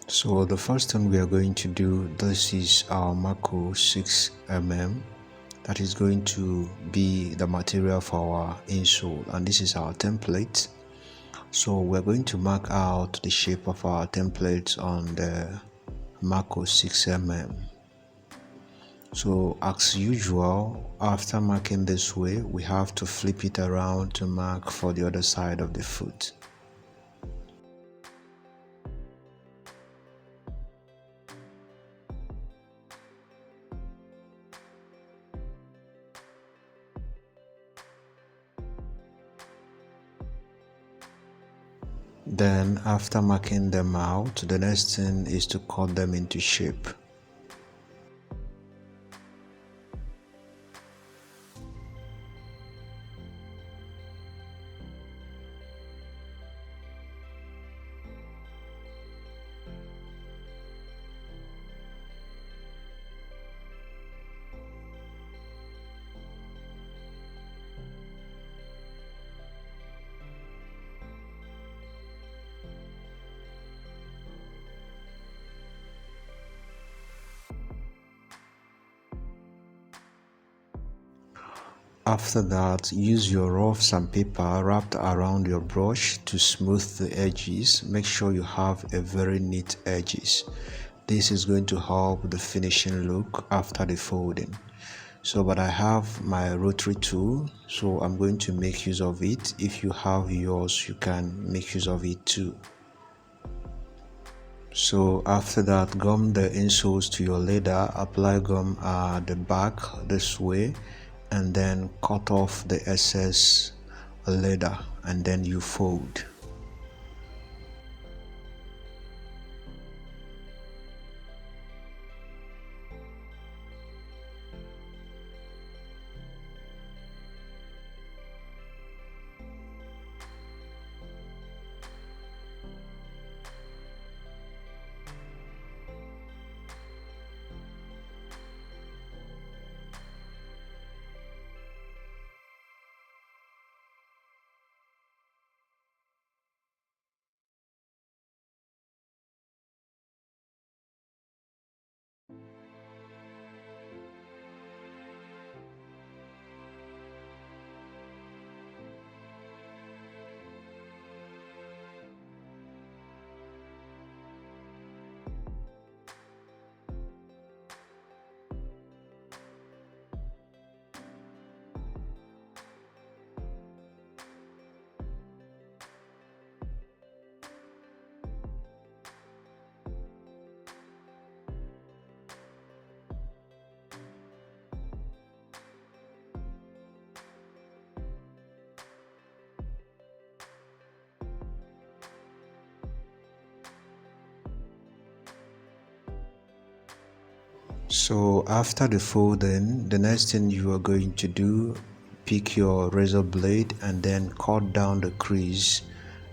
So the first thing we are going to do, this is our Mako 6 mm. That is going to be the material for our insole, and this is our template. So we're going to mark out the shape of our template on the Mako 6 mm. So as usual, after marking this way, we have to flip it around to mark for the other side of the foot. Then after marking them out, the next thing is to cut them into shape. After that, use your rough sandpaper wrapped around your brush to smooth the edges. Make sure you have a very neat edges. This is going to help the finishing look after the folding. But I have my rotary tool, so I'm going to make use of it. If you have yours, you can make use of it too. So after that, gum the insoles to your leather, apply gum at the back this way, and then cut off the excess leather, and then you fold. So after the folding, the next thing you are going to do, pick your razor blade and then cut down the crease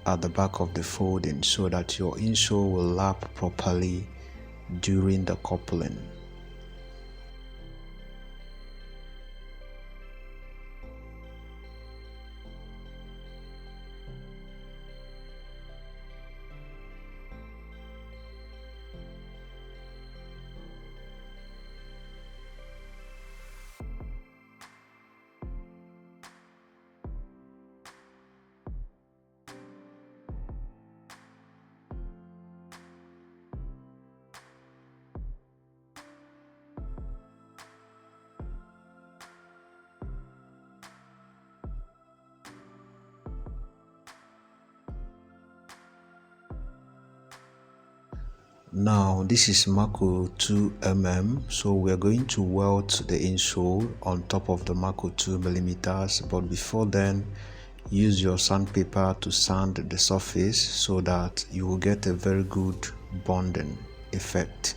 at the back of the folding so that your insole will lap properly during the coupling. Now this is Mako 2 mm, so we are going to weld the insole on top of the Mako 2 mm, but before then use your sandpaper to sand the surface so that you will get a very good bonding effect.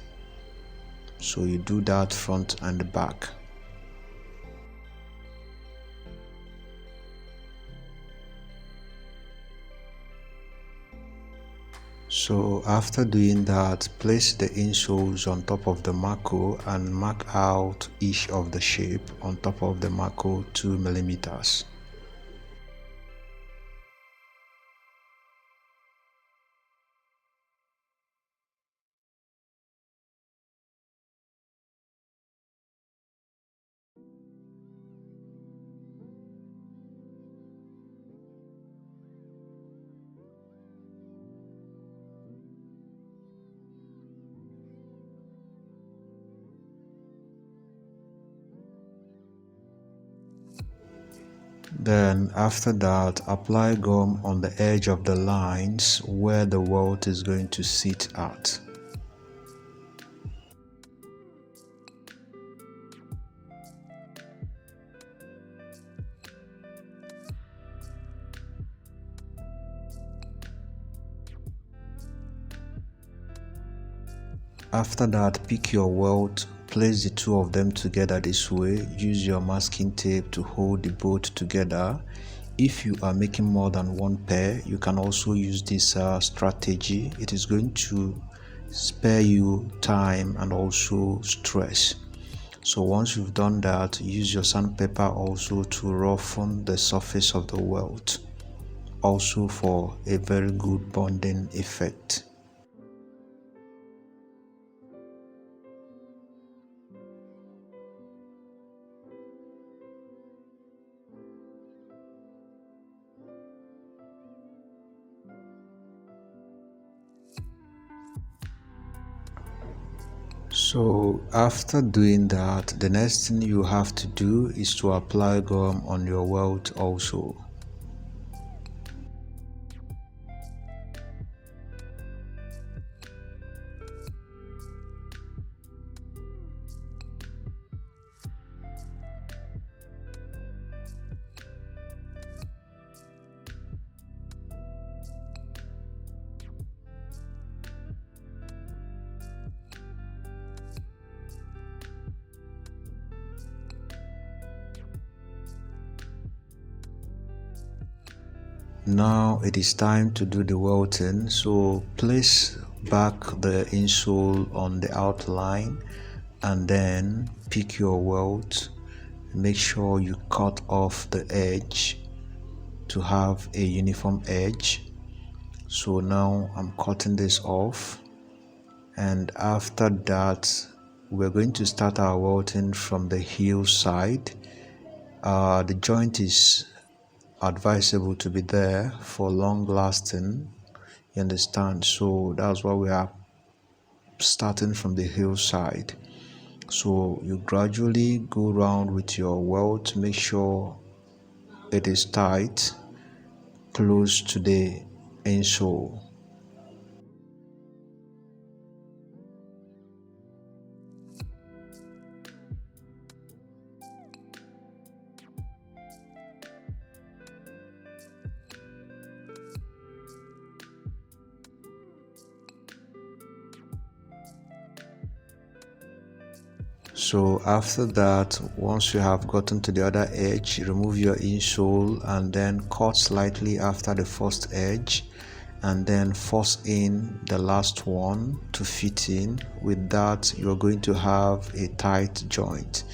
So you do that front and back. So after doing that, place the insoles on top of the Mako and mark out each of the shape on top of the Mako 2 mm. Then after that, apply gum on the edge of the lines where the welt is going to sit at. After that, pick your welt, place the two of them together this way, use your masking tape to hold the both together. If you are making more than one pair, you can also use this strategy. It is going to spare you time and also stress. So once you've done that, use your sandpaper also to roughen the surface of the welt, also for a very good bonding effect. So after doing that, the next thing you have to do is to apply gum on your welt also. Now it is time to do the welting. So place back the insole on the outline and then pick your welt. Make sure you cut off the edge to have a uniform edge. So now I'm cutting this off, and after that we're going to start our welting from the heel side. The joint is advisable to be there for long lasting, you understand? So that's why we are starting from the heel side. So you gradually go around with your welt, make sure it is tight, close to the insole. So after that, once you have gotten to the other edge, remove your insole and then cut slightly after the first edge and then force in the last one to fit in. With that, you're going to have a tight joint.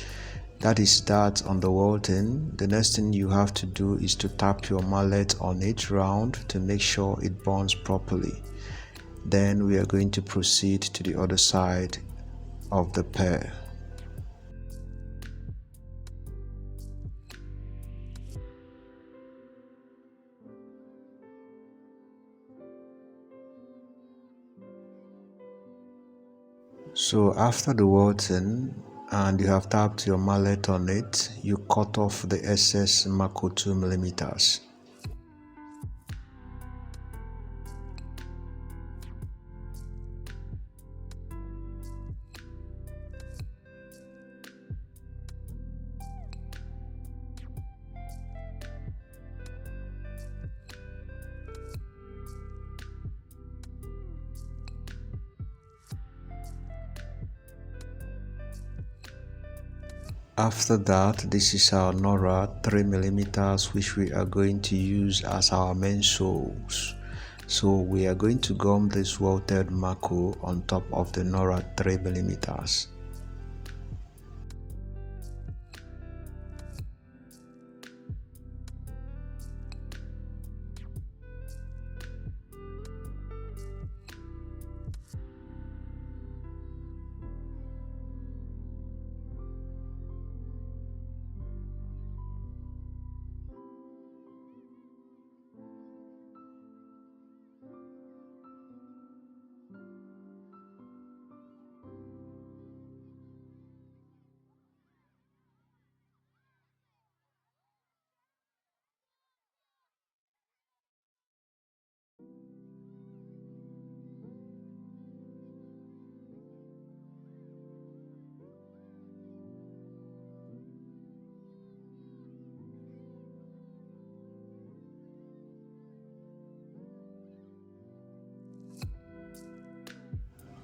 That is that on the welting. The next thing you have to do is to tap your mallet on it round to make sure it burns properly. Then we are going to proceed to the other side of the pair. So after the welting and you have tapped your mallet on it, you cut off the excess Mako 2mm. After that, this is our Nora 3mm, which we are going to use as our main soles. So we are going to gum this welted Mako on top of the Nora 3mm.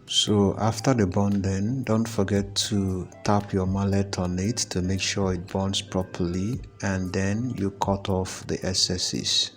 So after the bonding, don't forget to tap your mallet on it to make sure it bonds properly, and then you cut off the excesses.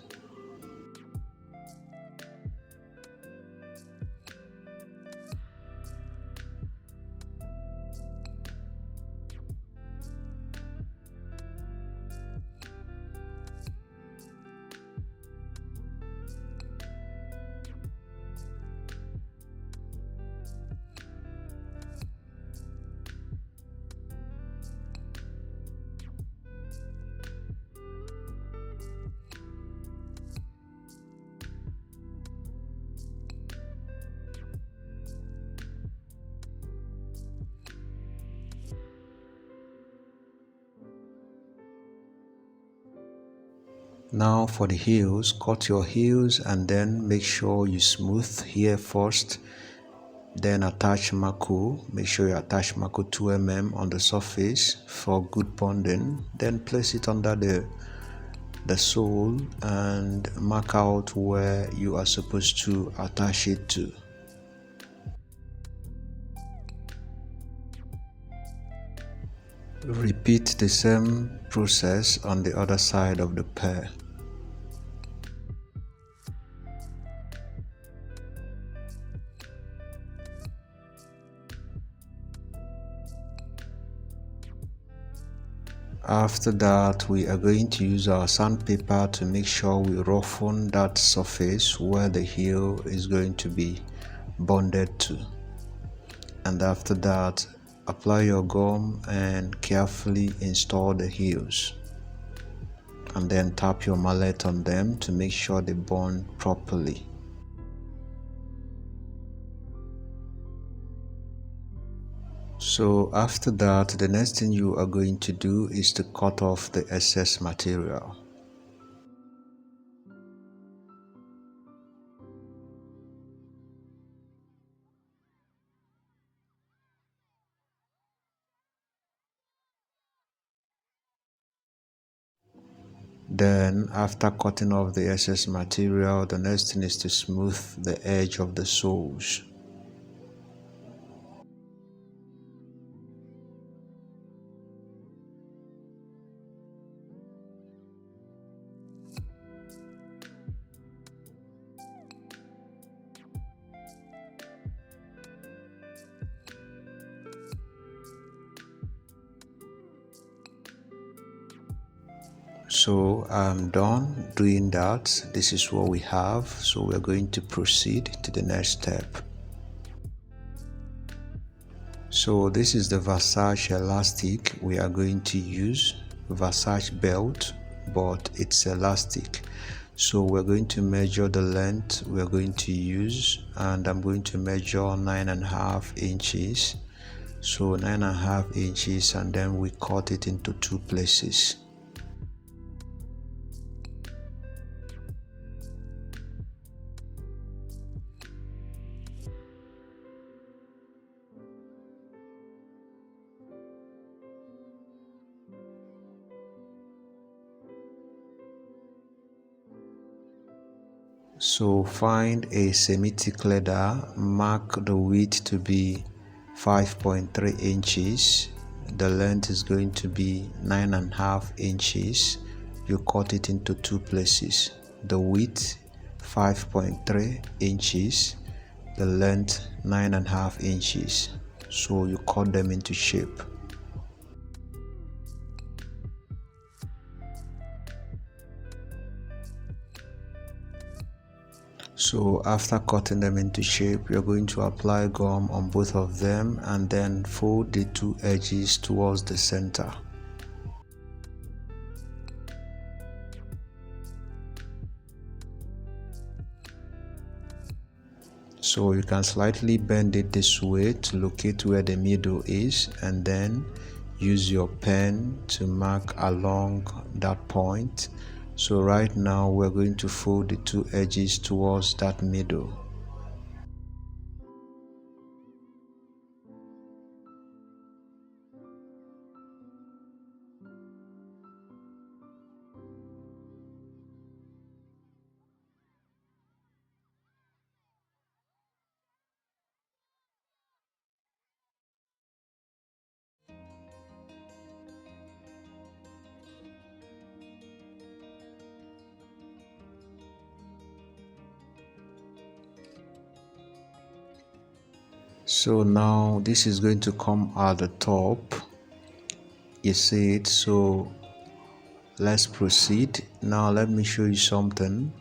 Now for the heels, cut your heels and then make sure you smooth here first. Then attach Mako. Make sure you attach Mako 2 mm on the surface for good bonding. Then place it under the sole and mark out where you are supposed to attach it to. Repeat the same process on the other side of the pair. After that, we are going to use our sandpaper to make sure we roughen that surface where the heel is going to be bonded to. And after that, apply your gum and carefully install the heels. And then tap your mallet on them to make sure they bond properly. So after that, the next thing you are going to do is to cut off the excess material. Then after cutting off the excess material, the next thing is to smooth the edge of the soles. So I'm done doing that. This is what we have. So we're going to proceed to the next step. So this is the Versace elastic we are going to use. Versace belt, but it's elastic. So we're going to measure the length we're going to use, and I'm going to measure 9.5 inches. So 9.5 inches, and then we cut it into 2 places. So find a semi-thick leather, mark the width to be 5.3 inches, the length is going to be 9.5 inches. You cut it into 2 places, the width 5.3 inches, the length 9.5 inches. So you cut them into shape. So after cutting them into shape, you're going to apply gum on both of them and then fold the 2 edges towards the center. So you can slightly bend it this way to locate where the middle is, and then use your pen to mark along that point. So right now we're going to fold the 2 edges towards that middle. So now this is going to come at the top, you see it. So let's proceed. Now let me show you something.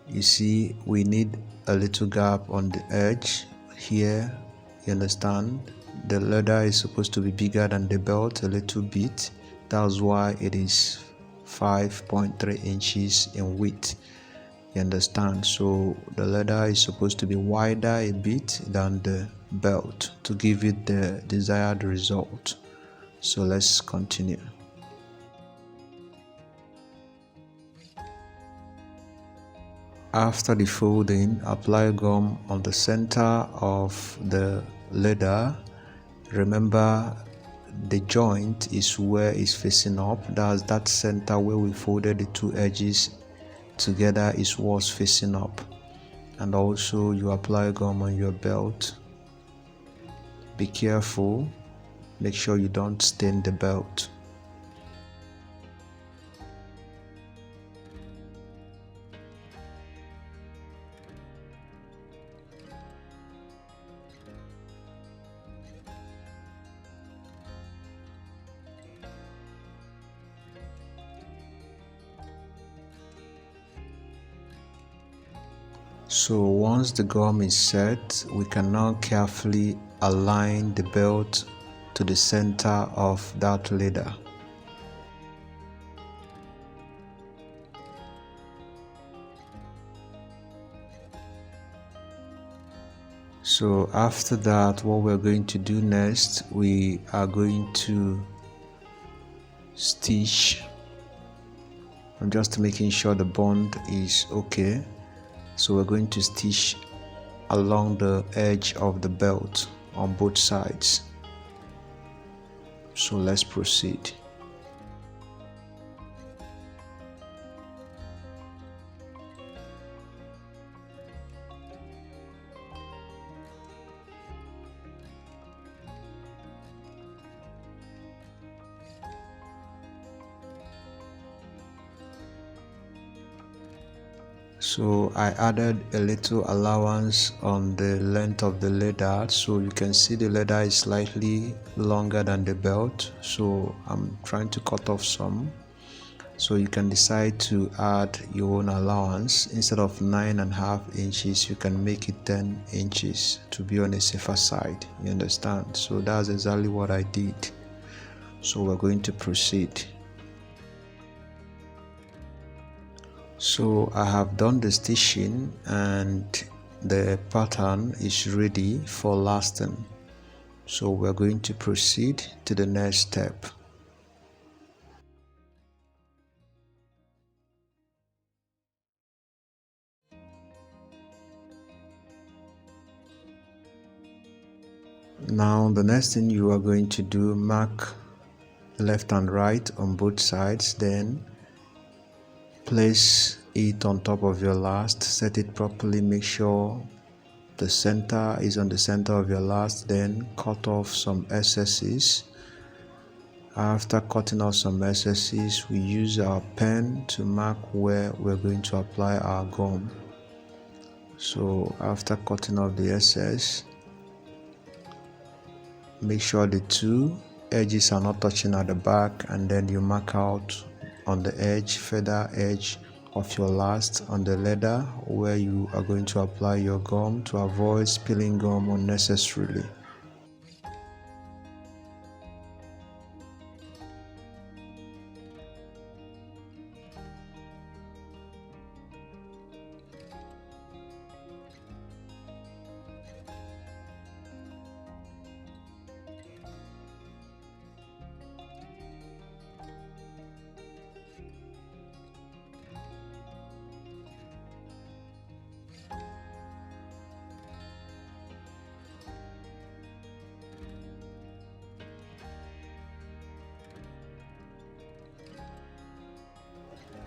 You see, we need a little gap on the edge here, you understand. The leather is supposed to be bigger than the belt a little bit. That's why it is 5.3 inches in width, you understand. So the leather is supposed to be wider a bit than the belt to give it the desired result. So let's continue. After the folding, apply gum on the center of the leather. Remember, the joint is where it's facing up. That's that center where we folded the two edges together is what's facing up. And also you apply gum on your belt. Be careful, make sure you don't stain the belt. So once the gum is set, we can now carefully align the belt to the center of that leather. So after that, what we're going to do next, we are going to stitch. I'm just making sure the bond is okay. So we're going to stitch along the edge of the belt on both sides. So let's proceed. So I added a little allowance on the length of the leather, so you can see the leather is slightly longer than the belt, so I'm trying to cut off some. So you can decide to add your own allowance. Instead of 9.5 inches, you can make it 10 inches to be on a safer side, you understand. So that's exactly what I did. So we're going to proceed. So I have done the stitching and the pattern is ready for lasting. So we're going to proceed to the next step. Now the next thing you are going to do, mark left and right on both sides, then place it on top of your last, set it properly, make sure the center is on the center of your last, then cut off some excesses. After cutting off some excesses, we use our pen to mark where we're going to apply our gum. So after cutting off the excess, make sure the two edges are not touching at the back, and then you mark out on the edge, feather edge of your last on the leather where you are going to apply your gum to avoid spilling gum unnecessarily.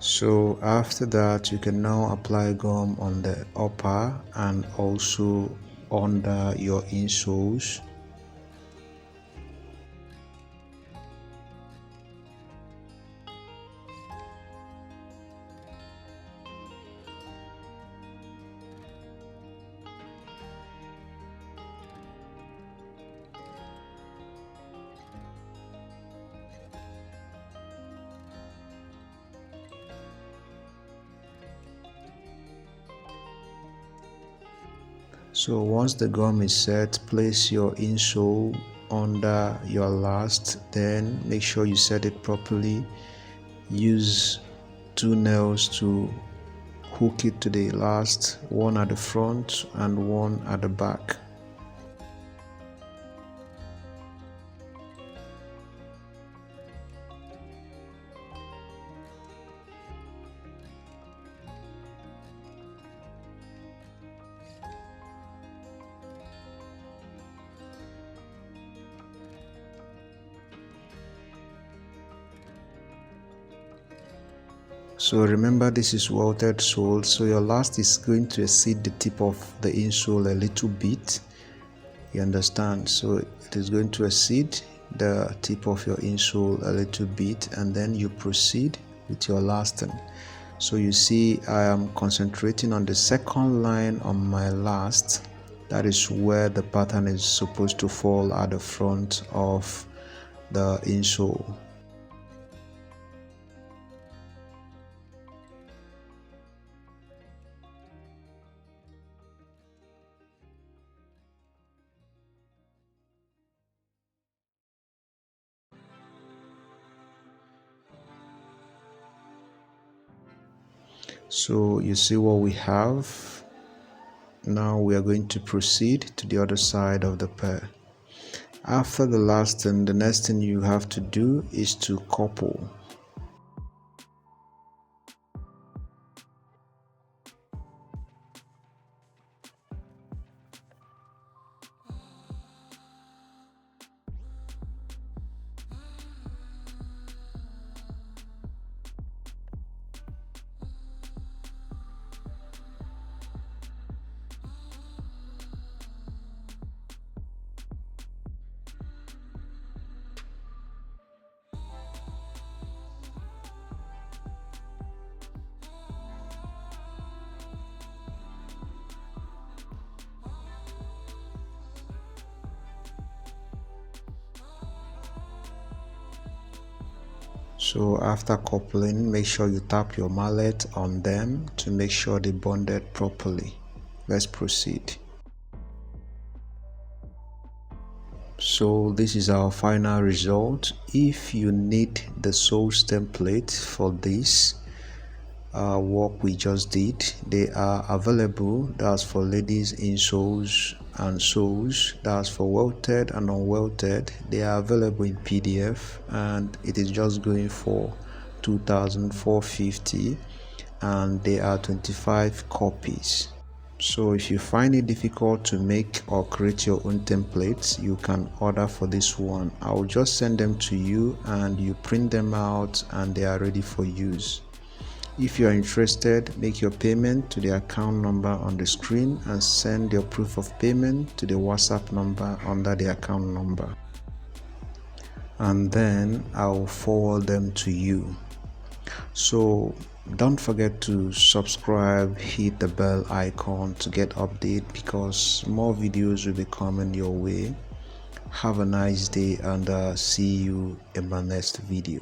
So after that, you can now apply gum on the upper and also under your insoles. So once the gum is set, place your insole under your last, then make sure you set it properly. Use 2 nails to hook it to the last, one at the front and one at the back. So remember, this is welted sole, so your last is going to exceed the tip of the insole a little bit. You understand? So it is going to exceed the tip of your insole a little bit, and then you proceed with your last one. So you see I am concentrating on the second line on my last. That is where the pattern is supposed to fall at the front of the insole. So you see what we have. Now we are going to proceed to the other side of the pair. After the last thing, the next thing you have to do is to couple. So after coupling, make sure you tap your mallet on them to make sure they bonded properly. Let's proceed. So this is our final result. If you need the soles template for this work we just did, they are available. That's for ladies insoles and soles. That's for welted and unwelted. They are available in PDF, and it is just going for 2,450, and they are 25 copies. So if you find it difficult to make or create your own templates, you can order for this one. I will just send them to you and you print them out and they are ready for use. If you are interested, make your payment to the account number on the screen and send your proof of payment to the WhatsApp number under the account number. And then I'll forward them to you. So don't forget to subscribe, hit the bell icon to get update, because more videos will be coming your way. Have a nice day, and see you in my next video.